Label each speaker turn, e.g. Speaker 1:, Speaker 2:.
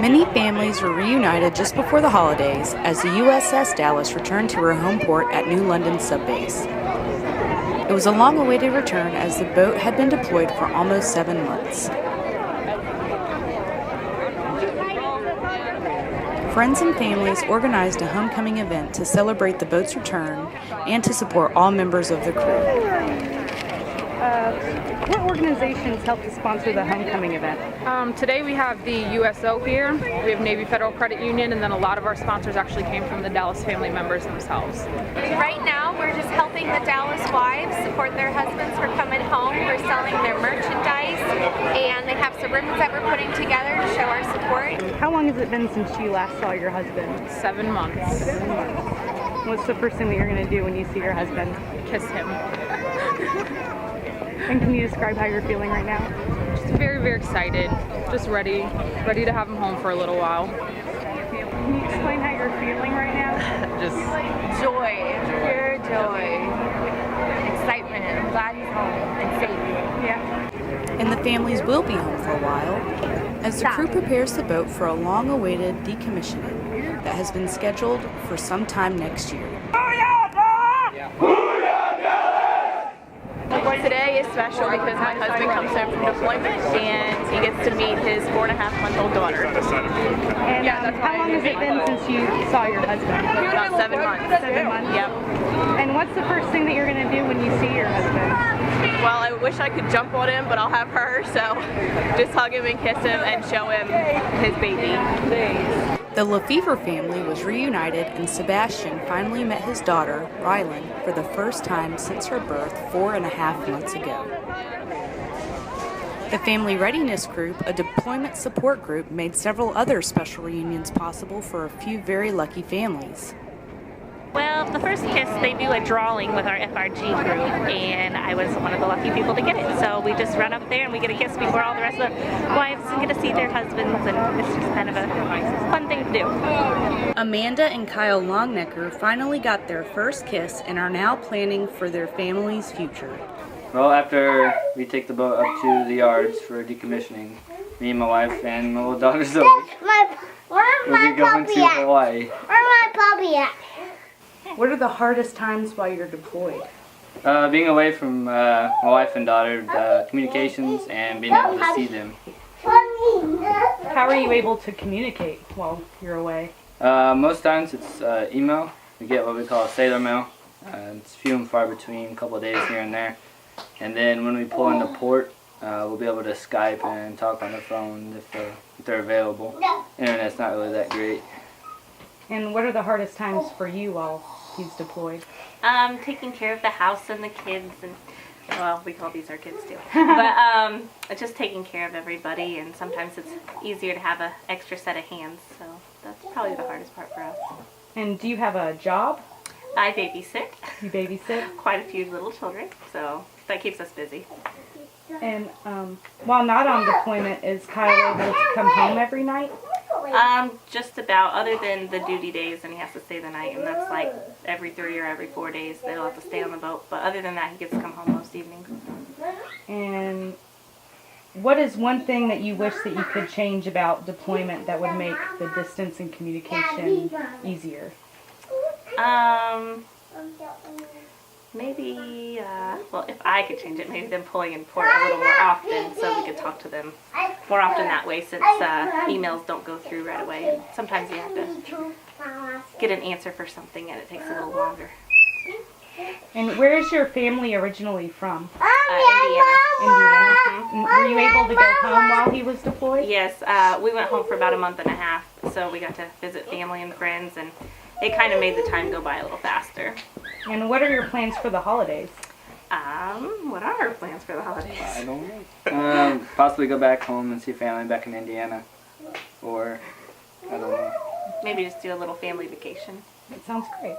Speaker 1: Many families were reunited just before the holidays as the USS Dallas returned to her home port at New London Sub Base. It was a long-awaited return as the boat had been deployed for almost 7 months. Friends and families organized a homecoming event to celebrate the boat's return and to support all members of the crew.
Speaker 2: What organizations helped to sponsor the homecoming event?
Speaker 3: Today we have the USO here, we have Navy Federal Credit Union, and then a lot of our sponsors actually came from the Dallas family members themselves.
Speaker 4: Right now we're just helping the Dallas wives support their husbands for coming home. We're selling their merchandise, and they have some ribbons that we're putting together to show our support.
Speaker 2: How long has it been since you last saw your husband?
Speaker 3: 7 months.
Speaker 2: 7 months. What's the first thing that you're going to do when you see your husband?
Speaker 3: Kiss him.
Speaker 2: And can you describe how you're feeling right now?
Speaker 3: Just very, very excited. Just ready to have him home for a little while.
Speaker 2: Can you explain how you're feeling right now?
Speaker 3: Just
Speaker 4: Joy, pure joy, excitement. I'm glad he's home and safe.
Speaker 2: Yeah.
Speaker 1: And the families will be home for a while as the crew prepares the boat for a long-awaited decommissioning that has been scheduled for some time next year.
Speaker 5: Today is special because my husband comes home from deployment and he gets to meet his 4.5-month-old daughter.
Speaker 2: And how long has it been since you saw your husband?
Speaker 5: About 7 months.
Speaker 2: 7 months?
Speaker 5: Yep.
Speaker 2: And what's the first thing that you're going to do when you see your husband?
Speaker 5: Well, I wish I could jump on him, but I'll have her, so just hug him and kiss him and show him his baby.
Speaker 1: The Lefevre family was reunited and Sebastian finally met his daughter, Rylan, for the first time since her birth 4.5 months ago. The Family Readiness Group, a deployment support group, made several other special reunions possible for a few very lucky families.
Speaker 6: Well, the first kiss, they do a drawing with our FRG group, and I was one of the lucky people to get it. So we just run up there and we get a kiss before all the rest of the wives and get to see their husbands, and it's just kind of a fun thing to do.
Speaker 1: Amanda and Kyle Longnecker finally got their first kiss and are now planning for their family's future.
Speaker 7: Well, after we take the boat up to the yards for decommissioning, me and my wife and my little daughter Zoe will be going to Hawaii.
Speaker 8: Where's my puppy at?
Speaker 1: What are the hardest times while you're deployed?
Speaker 7: Being away from my wife and daughter, the communications, and being able to see them.
Speaker 2: How are you able to communicate while you're away?
Speaker 7: Most times it's email. We get what we call sailor mail. It's few and far between, a couple of days here and there. And then when we pull into port, we'll be able to Skype and talk on the phone if they're available. Internet's not really that great.
Speaker 2: And what are the hardest times for you while he's deployed?
Speaker 6: Taking care of the house and the kids, and well, we call these our kids too. But just taking care of everybody, and sometimes it's easier to have an extra set of hands. So that's probably the hardest part for us.
Speaker 2: And do you have a job?
Speaker 6: I babysit.
Speaker 2: You babysit?
Speaker 6: Quite a few little children, so that keeps us busy.
Speaker 2: And while not on deployment, is Kyle able to come home every night?
Speaker 6: Just about, other than the duty days, and he has to stay the night, and that's like every 3 or every 4 days they'll have to stay on the boat. But other than that, he gets to come home most evenings.
Speaker 2: And what is one thing that you wish that you could change about deployment that would make the distance and communication easier?
Speaker 6: Maybe, well, if I could change it, maybe them pulling in port a little more often so we could talk to them more often that way, since emails don't go through right away. And sometimes you have to get an answer for something and it takes a little longer.
Speaker 2: And where is your family originally from?
Speaker 6: Indiana.
Speaker 2: Indiana. And were you able to go home while he was deployed?
Speaker 6: Yes, we went home for about a month and a half, so we got to visit family and friends, and it kind of made the time go by a little faster.
Speaker 2: And what are your plans for the holidays?
Speaker 6: What are our plans for the holidays?
Speaker 7: I don't know. Possibly go back home and see family back in Indiana. Or, I don't know.
Speaker 6: Maybe just do a little family vacation.
Speaker 2: That sounds great.